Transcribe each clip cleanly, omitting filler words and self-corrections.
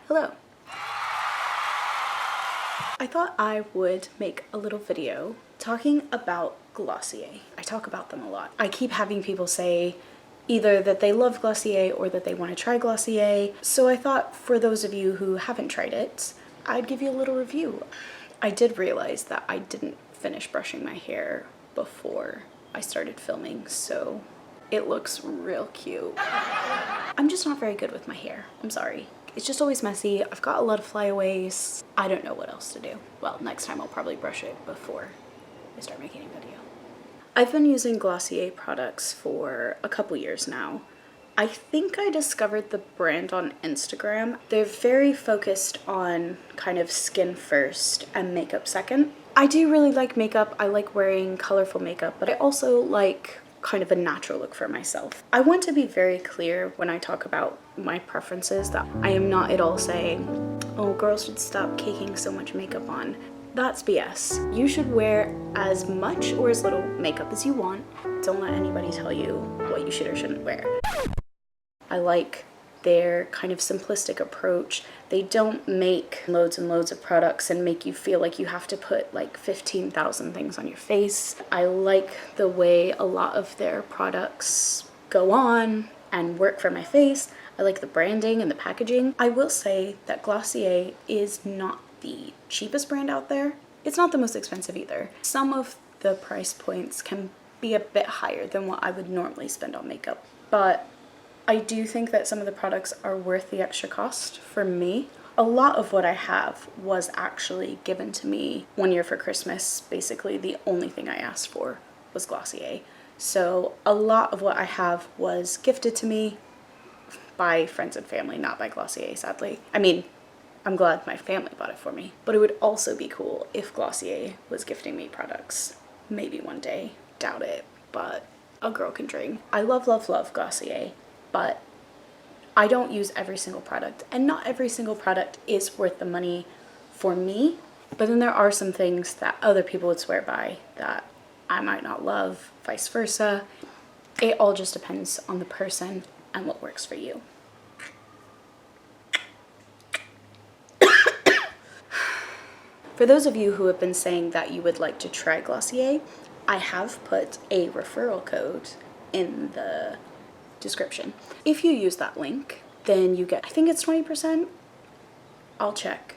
Hello. I thought I would make a little video talking about Glossier. I talk about them a lot. I keep having people say either that they love Glossier or that they want to try Glossier. So I thought for those of you who haven't tried it, I'd give you a little review. I did realize that I didn't finish brushing my hair before I started filming, so it looks real cute. I'm just not very good with my hair. I'm sorry. It's just always messy. I've got a lot of flyaways. I don't know what else to do. Well, next time I'll probably brush it before I start making a video. I've been using Glossier products for a couple years now. I think I discovered the brand on Instagram. They're very focused on kind of skin first and makeup second. I do really like makeup. I like wearing colorful makeup, but I also like kind of a natural look for myself. I want to be very clear when I talk about my preferences that I am not at all saying, oh, girls should stop caking so much makeup on. That's BS. You should wear as much or as little makeup as you want. Don't let anybody tell you what you should or shouldn't wear. I like their kind of simplistic approach. They don't make loads and loads of products and make you feel like you have to put like 15,000 things on your face. I like the way a lot of their products go on and work for my face. I like the branding and the packaging. I will say that Glossier is not the cheapest brand out there. It's not the most expensive either. Some of the price points can be a bit higher than what I would normally spend on makeup, but I do think that some of the products are worth the extra cost for me. A lot of what I have was actually given to me one year for Christmas. Basically, the only thing I asked for was Glossier. So a lot of what I have was gifted to me by friends and family, not by Glossier, sadly. I mean, I'm glad my family bought it for me, but it would also be cool if Glossier was gifting me products. Maybe one day, doubt it, but a girl can dream. I love, love, love Glossier, but I don't use every single product, and not every single product is worth the money for me. But then there are some things that other people would swear by that I might not love, vice versa. It all just depends on the person and what works for you. For those of you who have been saying that you would like to try Glossier, I have put a referral code in the description. If you use that link, then you get, I think it's 20%. I'll check.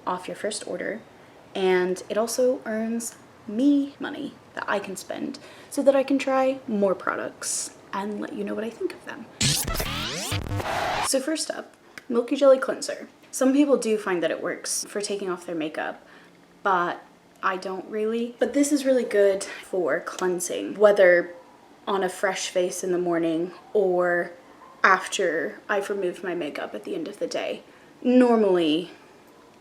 Off your first order, and it also earns me money that I can spend so that I can try more products and let you know what I think of them. So first up, Milky Jelly Cleanser. Some people do find that it works for taking off their makeup, but I don't really. But this is really good for cleansing, whether on a fresh face in the morning or after I've removed my makeup at the end of the day. Normally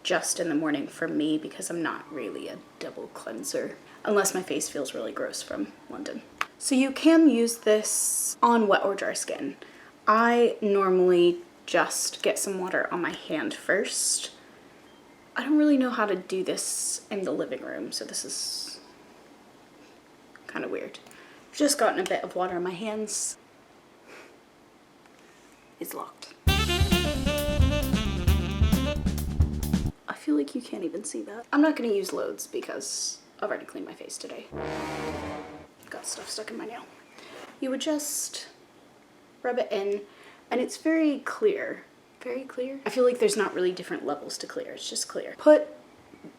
just in the morning for me because I'm not really a double cleanser unless my face feels really gross from London. So you can use this on wet or dry skin. I normally just get some water on my hand first. I don't really know how to do this in the living room, so this is kind of weird. I've just gotten a bit of water on my hands. It's locked. I feel like you can't even see that. I'm not gonna use loads because I've already cleaned my face today. Got stuff stuck in my nail. You would just rub it in, and it's very clear. Very clear. I feel like there's not really different levels to clear. It's just clear. Put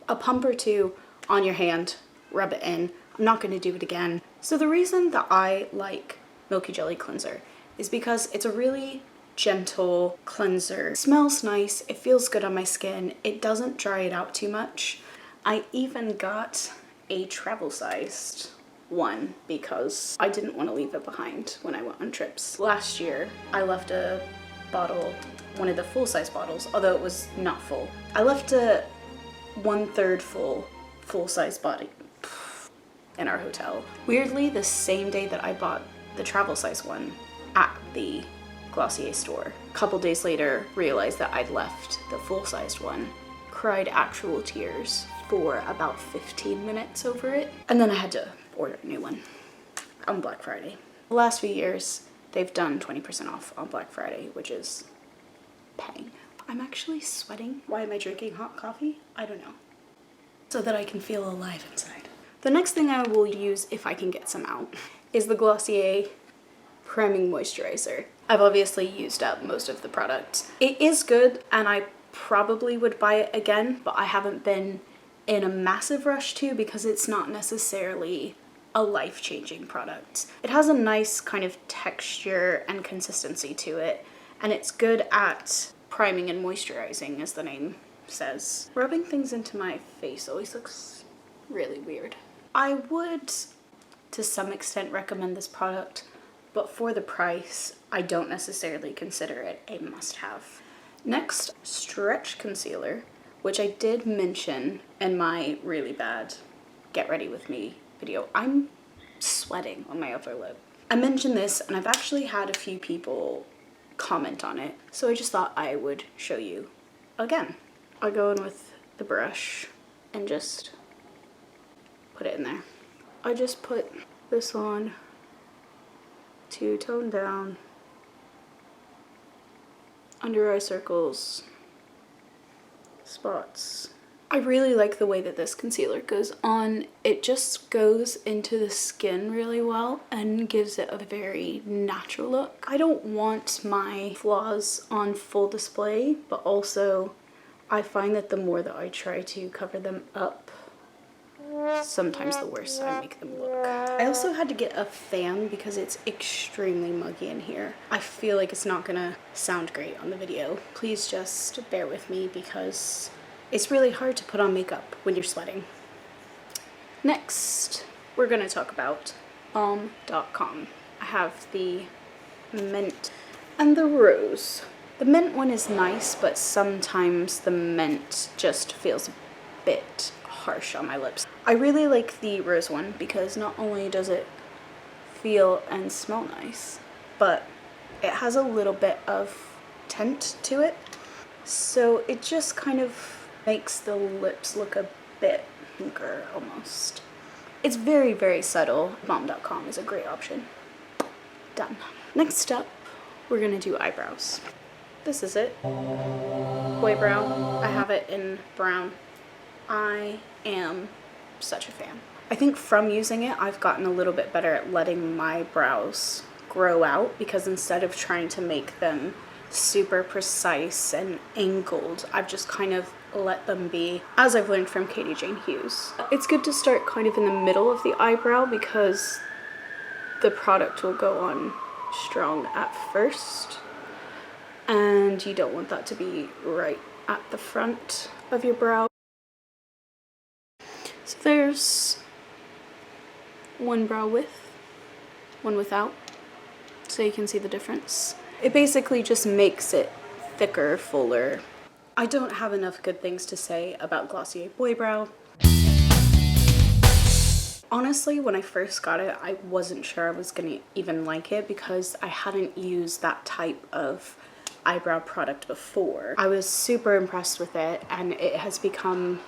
a pump or two on your hand, rub it in. I'm not going to do it again. So the reason that I like Milky Jelly Cleanser is because it's a really gentle cleanser. It smells nice. It feels good on my skin. It doesn't dry it out too much. I even got a travel-sized one because I didn't want to leave it behind when I went on trips. Last year, I left a bottle, one of the full-size bottles, although it was not full. I left a 1/3 full-size bottle in our hotel. Weirdly, the same day that I bought the travel-size one at the Glossier store. A couple days later, realized that I'd left the full-sized one. Cried actual tears for about 15 minutes over it, and then I had to order a new one on Black Friday. The last few years, they've done 20% off on Black Friday, which is pang. I'm actually sweating. Why am I drinking hot coffee? I don't know. So that I can feel alive inside. The next thing I will use, if I can get some out, is the Glossier Priming Moisturizer. I've obviously used up most of the product. It is good and I probably would buy it again, but I haven't been in a massive rush to because it's not necessarily a life-changing product. It has a nice kind of texture and consistency to it, and it's good at priming and moisturizing, as the name says. Rubbing things into my face always looks really weird. I would, to some extent, recommend this product, but for the price, I don't necessarily consider it a must-have. Next, Stretch Concealer, which I did mention in my really bad Get Ready With Me video. I'm sweating on my upper lip. I mentioned this and I've actually had a few people comment on it, so I just thought I would show you again. I go in with the brush and just put it in there. I just put this on to tone down under eye circles, spots. I really like the way that this concealer goes on. It just goes into the skin really well and gives it a very natural look. I don't want my flaws on full display, but also I find that the more that I try to cover them up, sometimes the worse I make them look. I also had to get a fan because it's extremely muggy in here. I feel like it's not gonna sound great on the video. Please just bear with me because it's really hard to put on makeup when you're sweating. Next, we're gonna talk about Balm.com. I have the mint and the rose. The mint one is nice, but sometimes the mint just feels a bit harsh on my lips. I really like the rose one because not only does it feel and smell nice, but it has a little bit of tint to it. So it just kind of makes the lips look a bit pinker almost. It's very, very subtle. Balm.com is a great option. Done. Next up, we're gonna do eyebrows. This is it. Boy brow. I have it in brown. I am such a fan. I think from using it, I've gotten a little bit better at letting my brows grow out because instead of trying to make them super precise and angled, I've just kind of let them be, as I've learned from Katie Jane Hughes. It's good to start kind of in the middle of the eyebrow because the product will go on strong at first, and you don't want that to be right at the front of your brow. So there's one brow with, one without, so you can see the difference. It basically just makes it thicker, fuller. I don't have enough good things to say about Glossier Boy Brow. Honestly, when I first got it, I wasn't sure I was gonna even like it because I hadn't used that type of eyebrow product before. I was super impressed with it and it has become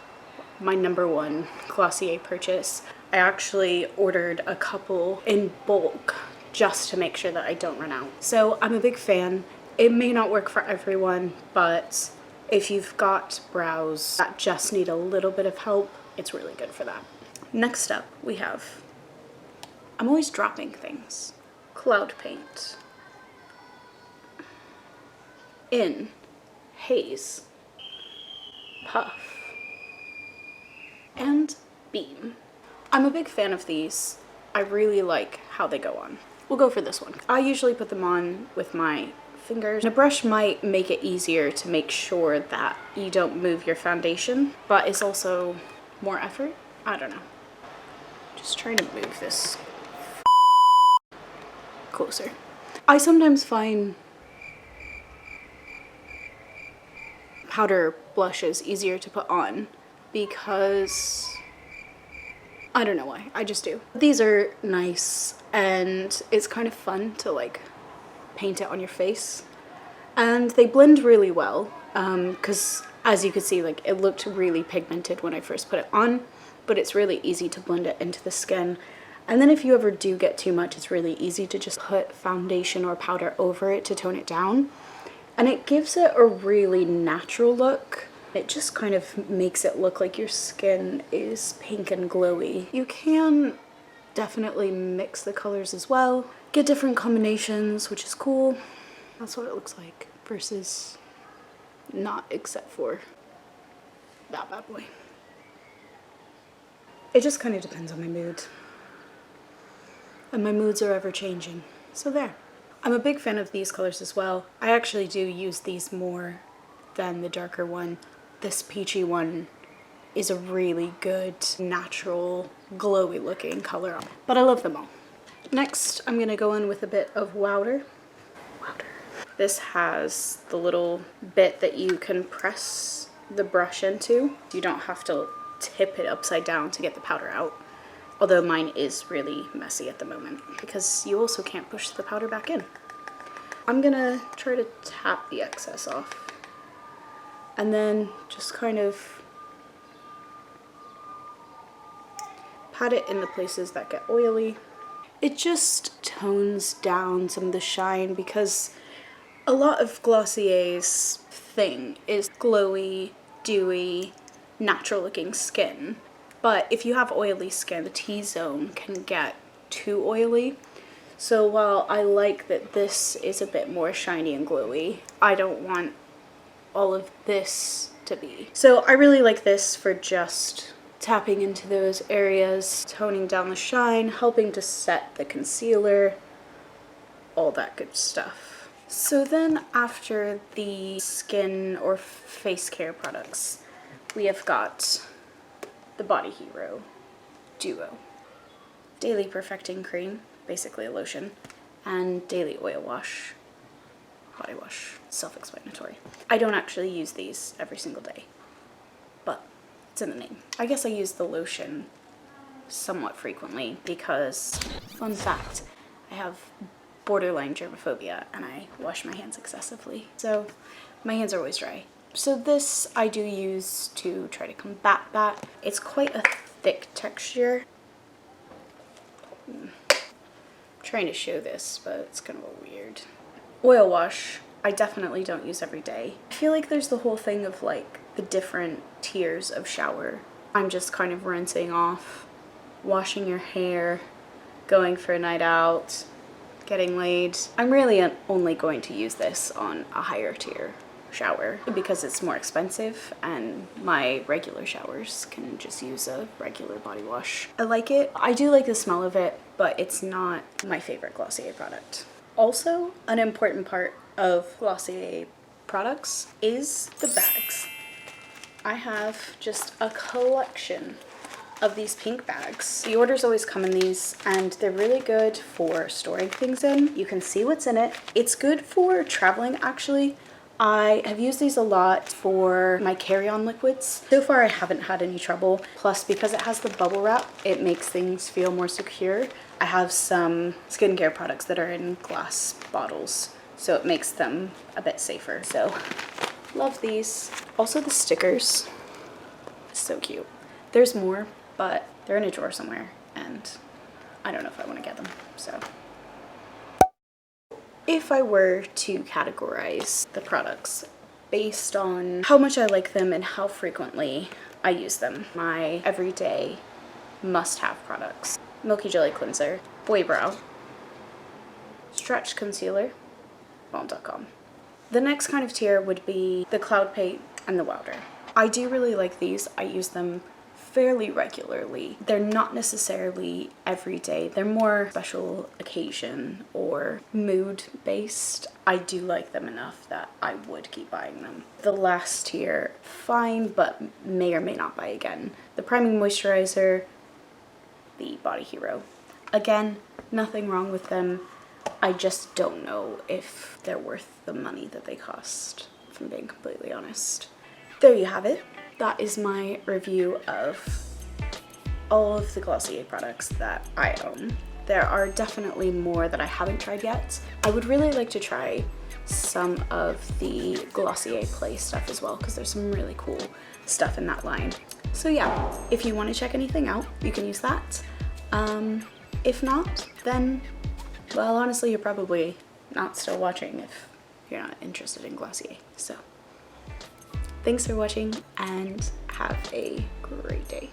my #1 Glossier purchase. I actually ordered a couple in bulk just to make sure that I don't run out. So I'm a big fan. It may not work for everyone, but if you've got brows that just need a little bit of help, it's really good for that. Next up, we have, I'm always dropping things, Cloud Paint in Haze, Puff, and Beam. I'm a big fan of these. I really like how they go on. We'll go for this one. I usually put them on with my fingers. A brush might make it easier to make sure that you don't move your foundation, but it's also more effort. I don't know. Just trying to move this closer. I sometimes find powder blushes easier to put on because I don't know why, I just do. These are nice and it's kind of fun to like paint it on your face, and they blend really well because as you can see, like, it looked really pigmented when I first put it on, but it's really easy to blend it into the skin. And then if you ever do get too much, it's really easy to just put foundation or powder over it to tone it down, And it gives it a really natural look. It just kind of makes it look like your skin is pink and glowy. You can definitely mix the colors as well, get different combinations, which is cool. That's what it looks like versus not, except for that bad boy. It just kind of depends on my mood. And my moods are ever changing. So there. I'm a big fan of these colors as well. I actually do use these more than the darker one. This peachy one is a really good, natural, glowy looking color. But I love them all. Next, I'm gonna go in with a bit of Wowder. This has the little bit that you can press the brush into. You don't have to tip it upside down to get the powder out. Although mine is really messy at the moment because you also can't push the powder back in. I'm gonna try to tap the excess off and then just kind of pat it in the places that get oily. It just tones down some of the shine because a lot of Glossier's thing is glowy, dewy, natural looking skin. But if you have oily skin, the T-zone can get too oily. So while I like that this is a bit more shiny and glowy, I don't want all of this to be. So I really like this for just tapping into those areas, toning down the shine, helping to set the concealer, all that good stuff. So then after the skin or face care products, we have got the Body Hero Duo. Daily Perfecting Cream, basically a lotion, and Daily Oil Wash, body wash, self-explanatory. I don't actually use these every single day, but it's in the name. I guess I use the lotion somewhat frequently because, fun fact, I have borderline germophobia and I wash my hands excessively, so my hands are always dry. So this I do use to try to combat that. It's quite a thick texture. I'm trying to show this, but it's kind of weird. Oil wash, I definitely don't use every day. I feel like there's the whole thing of like the different tiers of shower. I'm just kind of rinsing off, washing your hair, going for a night out, getting laid. I'm really only going to use this on a higher tier shower because it's more expensive and my regular showers can just use a regular body wash. I like it. I do like the smell of it, but it's not my favorite Glossier product. Also, an important part of Glossier products is the bags. I have just a collection of these pink bags. The orders always come in these and they're really good for storing things in. You can see what's in it. It's good for traveling actually. I have used these a lot for my carry-on liquids. So far I haven't had any trouble. Plus because it has the bubble wrap, it makes things feel more secure. I have some skincare products that are in glass bottles, so it makes them a bit safer. So love these. Also the stickers, so cute. There's more, but they're in a drawer somewhere and I don't know if I want to get them, so. If I were to categorize the products based on how much I like them and how frequently I use them, my everyday must-have products: Milky Jelly Cleanser, Boy Brow, Stretch Concealer, Balm.com. The next kind of tier would be the Cloud Paint and the Wowder. I do really like these. I use them fairly regularly. They're not necessarily every day. They're more special occasion or mood based. I do like them enough that I would keep buying them. The last tier, fine, but may or may not buy again. The Priming Moisturiser, the Body Hero. Again, nothing wrong with them. I just don't know if they're worth the money that they cost, if I'm being completely honest. There you have it. That is my review of all of the Glossier products that I own. There are definitely more that I haven't tried yet. I would really like to try some of the Glossier Play stuff as well because there's some really cool stuff in that line. So yeah, if you want to check anything out, you can use that. If not, then, well, honestly, you're probably not still watching if you're not interested in Glossier. So thanks for watching and have a great day.